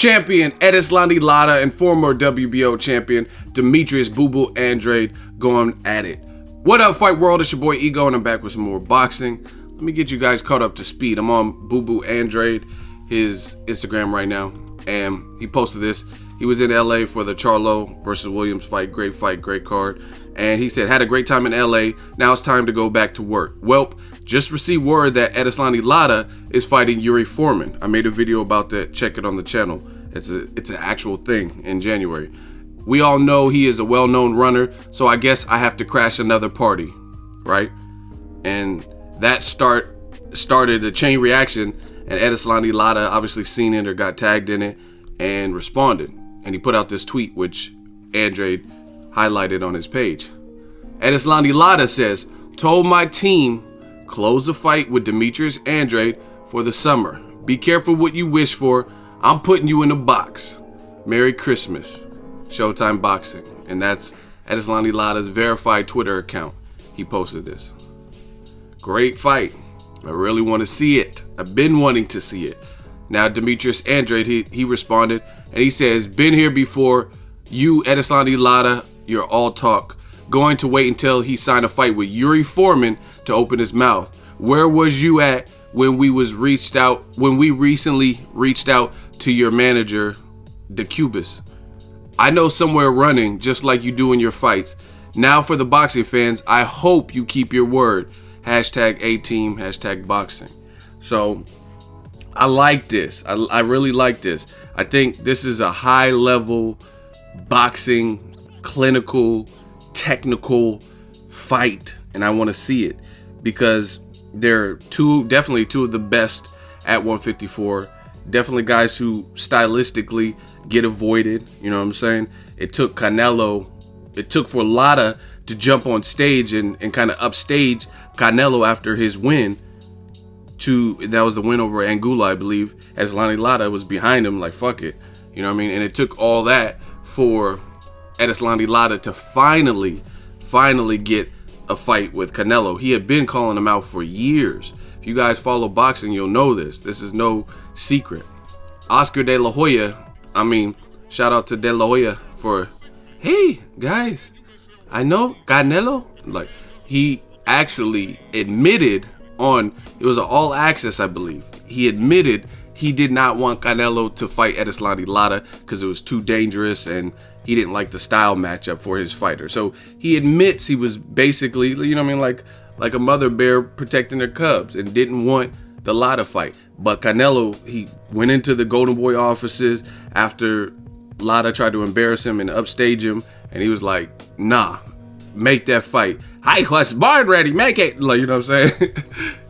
champion ERISLANDY LARA and former WBO champion DEMETRIUS Andrade going at it. What up, Fight World? It's your boy Ego, and I'm back with some more boxing. Let me get you guys caught up to speed. I'm on Andrade, his Instagram right now, and he posted this. He was in LA for the Charlo versus Williams fight, great card. And he said, had a great time in LA. Now it's time to go back to work. Welp, just received word that ERISLANDY LARA is fighting Yuri Foreman. I made a video about that. Check it on the channel. It's an actual thing in January. We all know he is a well-known runner, so I guess I have to crash another party, right? And that started a chain reaction, and ERISLANDY LARA obviously seen it or got tagged in it and responded. And he put out this tweet, which Andrade highlighted on his page. ERISLANDY LARA says, told my team, close the fight with DEMETRIUS Andrade for the summer. Be careful what you wish for. I'm putting you in a box. Merry Christmas. Showtime Boxing. And that's ERISLANDY LARA's verified Twitter account. He posted this. Great fight. I really want to see it. I've been wanting to see it. Now DEMETRIUS Andrade, he responded, and he says, been here before. You, ERISLANDY LARA, you're all talk. Going to wait until he signed a fight with Yuri Foreman to open his mouth. Where was you at when we recently reached out to your manager, the Cubas? I know somewhere running just like you do in your fights. Now for the boxing fans, I hope you keep your word. Hashtag A-Team, hashtag boxing. So I like this. I really like this. I think this is a high level boxing, clinical, technical fight, and I want to see it because they're definitely two of the best at 154. Definitely guys who stylistically get avoided. You know what I'm saying? It took for Lara to jump on stage and kind of upstage Canelo after his win. That was the win over Anguilla, I believe. ERISLANDY LARA was behind him, like fuck it. You know what I mean? And it took all that for ERISLANDY LARA to finally get a fight with Canelo. He had been calling him out for years. If you guys follow boxing, you'll know this. This is no secret. Oscar De La Hoya, shout out to De La Hoya for, hey guys, I know Canelo. Like, he actually admitted it was an All Access, I believe. He admitted he did not want Canelo to fight ERISLANDY LARA because it was too dangerous and he didn't like the style matchup for his fighter. So he admits he was basically, you know what I mean, like a mother bear protecting their cubs and didn't want the Lara fight. But Canelo, he went into the Golden Boy offices after Lara tried to embarrass him and upstage him, and he was like, nah, make that fight. I was born ready, make it. Like, you know what I'm saying?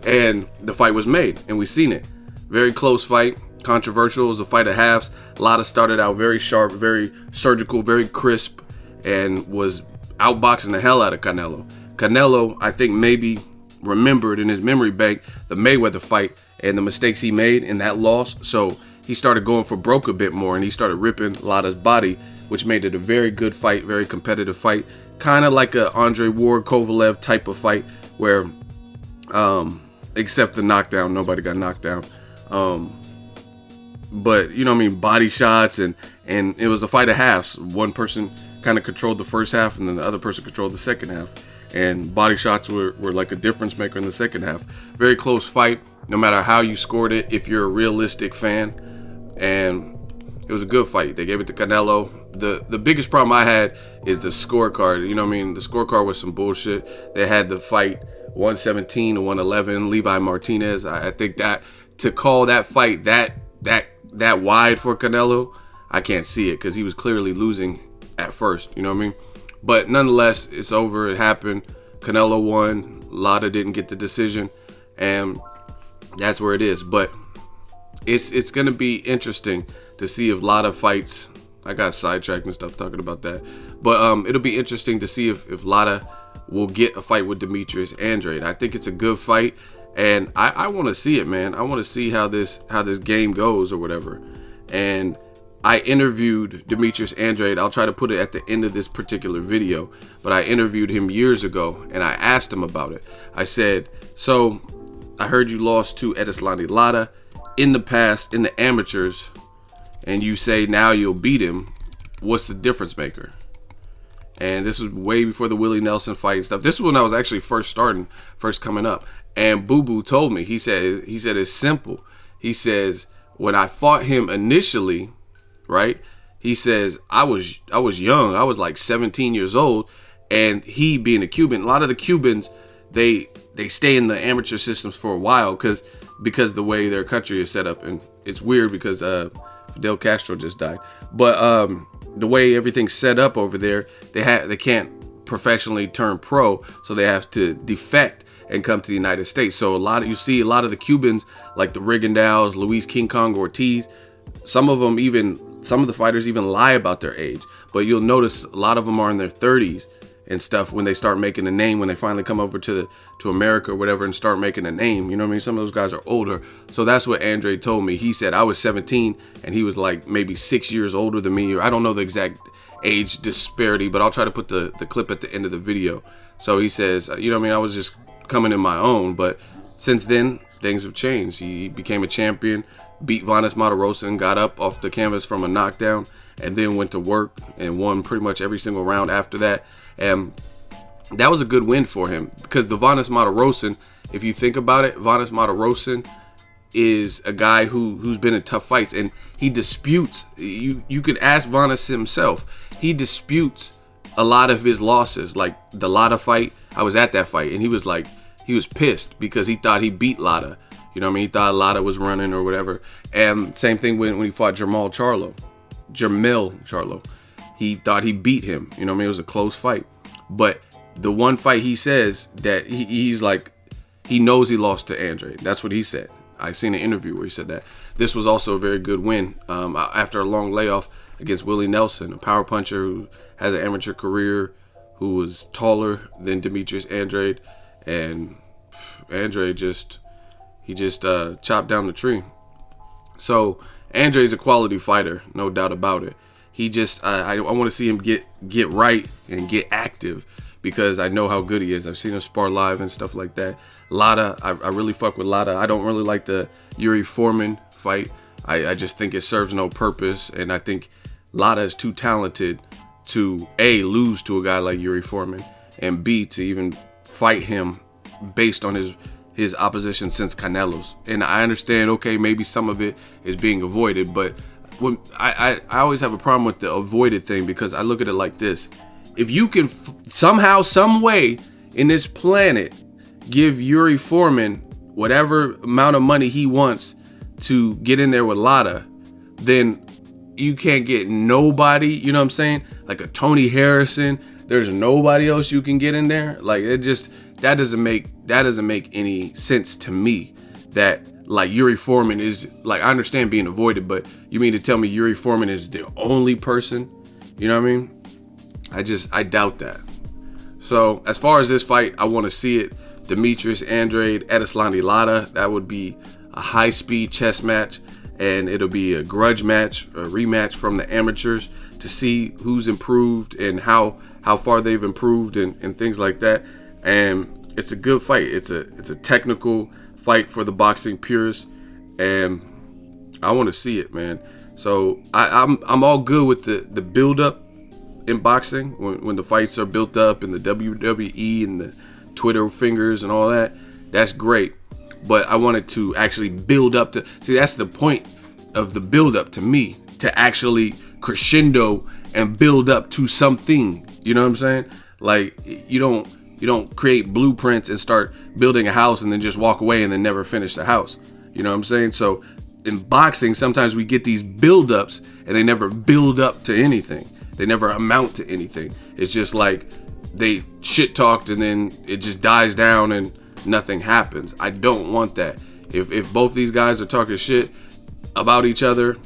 And the fight was made, and we seen it. Very close fight, controversial. It was a fight of halves. Lara started out very sharp, very surgical, very crisp, and was outboxing the hell out of Canelo. Canelo, I think, maybe remembered in his memory bank the Mayweather fight and the mistakes he made in that loss. So he started going for broke a bit more, and he started ripping Lara's body, which made it a very good fight, very competitive fight. Kind of like a Andre Ward Kovalev type of fight where, except the knockdown, nobody got knocked down. But you know what I mean, body shots, and it was a fight of halves. One person kind of controlled the first half, and then the other person controlled the second half. And body shots were like a difference maker in the second half. Very close fight, no matter how you scored it, if you're a realistic fan. And it was a good fight. They gave it to Canelo. The biggest problem I had is the scorecard. You know what I mean? The scorecard was some bullshit. They had the fight 117 to 111, Levi Martinez. I think that to call that fight that wide for Canelo, I can't see it because he was clearly losing at first. You know what I mean? But nonetheless, it's over. It happened. Canelo won. Lara didn't get the decision, and that's where it is. But it's going to be interesting to see if Lara fights. I got sidetracked and stuff talking about that. But it'll be interesting to see if Lara will get a fight with DEMETRIUS Andrade. I think it's a good fight, and I want to see it, man. I want to see how this game goes or whatever. And I interviewed DEMETRIUS Andrade. I'll try to put it at the end of this particular video, but I interviewed him years ago, and I asked him about it. I said, so I heard you lost to ERISLANDY LARA. In the past, in the amateurs, and you say now you'll beat him, what's the difference maker? And this was way before the Willie Nelson fight and stuff. This is when I was actually first coming up. And Boo Boo told me, he said it's simple. He says, when I fought him initially, right? He says, I was young. I was like 17 years old. And he, being a Cuban, a lot of the Cubans, they stay in the amateur systems for a while because the way their country is set up. And it's weird because Fidel Castro just died. But the way everything's set up over there, they can't professionally turn pro, so they have to defect and come to the United States. So you see a lot of the Cubans, like the Rigondeaux, Luis King Kong Ortiz, some of the fighters even lie about their age. But you'll notice a lot of them are in their 30s and stuff when they start making a name, when they finally come over to America or whatever and start making a name. You know what I mean? Some of those guys are older. So that's what Andrade told me. He said I was 17 and he was like maybe 6 years older than me. I don't know the exact age disparity, but I'll try to put the clip at the end of the video. So he says, you know what I mean? I was just coming in my own, but since then things have changed. He became a champion, beat Vanes Martirosyan, got up off the canvas from a knockdown, and then went to work and won pretty much every single round after that. And that was a good win for him because the Vanes Martirosyan, if you think about it, Vanes Martirosyan is a guy who's been in tough fights, and he disputes. You could ask Vanes himself. He disputes a lot of his losses, like the Lada fight. I was at that fight, and he was pissed because he thought he beat Lada. You know what I mean? He thought Lada was running or whatever. And same thing when he fought Jermell Charlo. He thought he beat him. You know what I mean? It was a close fight. But the one fight he says that he's like, he knows he lost to Andrade. That's what he said. I seen an interview where he said that. This was also a very good win after a long layoff against Willie Nelson, a power puncher who has an amateur career, who was taller than Demetrius Andrade. And Andrade just chopped down the tree. So Andrade's a quality fighter, no doubt about it. He just, I want to see him get right and get active because I know how good he is. I've seen him spar live and stuff like that. Lada, I really fuck with Lada. I don't really like the Yuri Foreman fight. I just think it serves no purpose, and I think Lada is too talented to A, lose to a guy like Yuri Foreman, and B, to even fight him based on his opposition since Canelo's. And I understand, okay, maybe some of it is being avoided, but when I always have a problem with the avoided thing because I look at it like this. If you can somehow, some way in this planet give Yuri Foreman whatever amount of money he wants to get in there with Lada, then you can't get nobody, you know what I'm saying? Like a Tony Harrison. There's nobody else you can get in there. Like that doesn't make any sense to me. That like Yuri Foreman is like, I understand being avoided, but you mean to tell me Yuri Foreman is the only person? You know what I mean? I doubt that. So as far as this fight, I want to see it. Demetrius Andrade, ERISLANDY LARA. That would be a high-speed chess match, and it'll be a grudge match, a rematch from the amateurs to see who's improved and how far they've improved and things like that. And it's a good fight. It's a technical fight for the boxing purists, and I want to see it, man. So I'm all good with the build up in boxing when the fights are built up in the WWE and the Twitter fingers and all that. That's great, but I wanted to actually build up to see. That's the point of the build up to me, to actually crescendo and build up to something. You know what I'm saying? Like you don't create blueprints and start building a house and then just walk away and then never finish the house. You know what I'm saying? So in boxing, sometimes we get these build-ups and they never build up to anything. They never amount to anything. It's just like they shit talked and then it just dies down and nothing happens. I don't want that. If both these guys are talking shit about each other,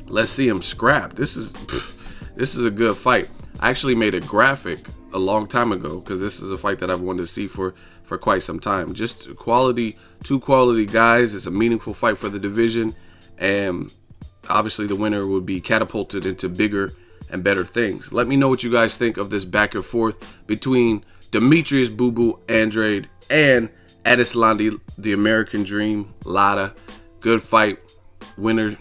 let's see them scrap. This is a good fight. I actually made a graphic a long time ago because this is a fight that I've wanted to see for quite some time. Just two quality guys. It's a meaningful fight for the division, and obviously the winner would be catapulted into bigger and better things. Let me know what you guys think of this back and forth between Demetrius Boo Boo Andrade and ERISLANDY, the American Dream, Lara. Good fight. Winner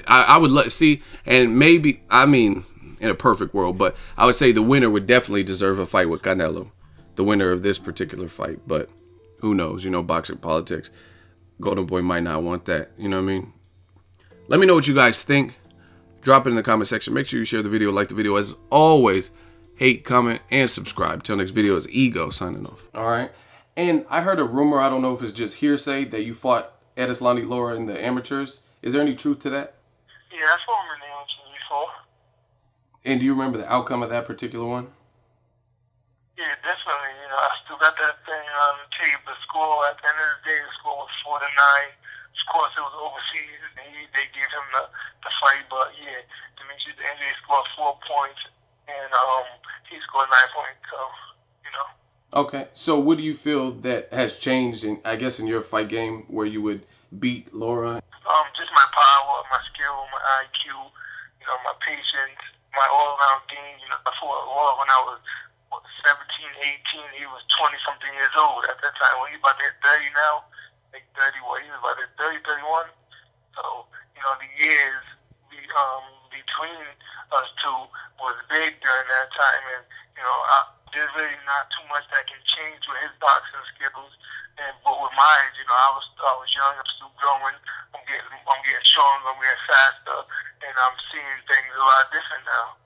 I would see, and maybe, I mean, in a perfect world, but I would say the winner would definitely deserve a fight with Canelo, the winner of this particular fight. But who knows? You know, boxing politics. Golden Boy might not want that. You know what I mean? Let me know what you guys think. Drop it in the comment section. Make sure you share the video, like the video. As always, hate, comment, and subscribe. Till next video is Ego signing off. All right. And I heard a rumor, I don't know if it's just hearsay, that you fought ERISLANDY LARA in the amateurs. Is there any truth to that? Yeah, I fought him in the amateurs before. And do you remember the outcome of that particular one? Yeah, definitely. You know, I still got that thing on the tape. The score, at the end of the day, the score was 4-9. Of course, it was overseas, and they gave him the fight. But yeah, Demetrius Andrade scored 4 points, and he scored 9 points. So, you know. Okay, so what do you feel that has changed, in, I guess, in your fight game where you would beat Laura? Just my power, my skill, my IQ, you know, my patience, my all-around game. You know, I fought Laura when I was 17, 18. He was 20-something years old at that time. When he's about to hit 30 now, like 30, what, he was about to hit 30, 31. So, you know, the years between us two was big during that time. And, you know, there's really not too much that can change with his boxing skills. But with mine, you know, I was young, I'm still growing, I'm getting stronger, I'm getting faster, and I'm seeing things a lot different now.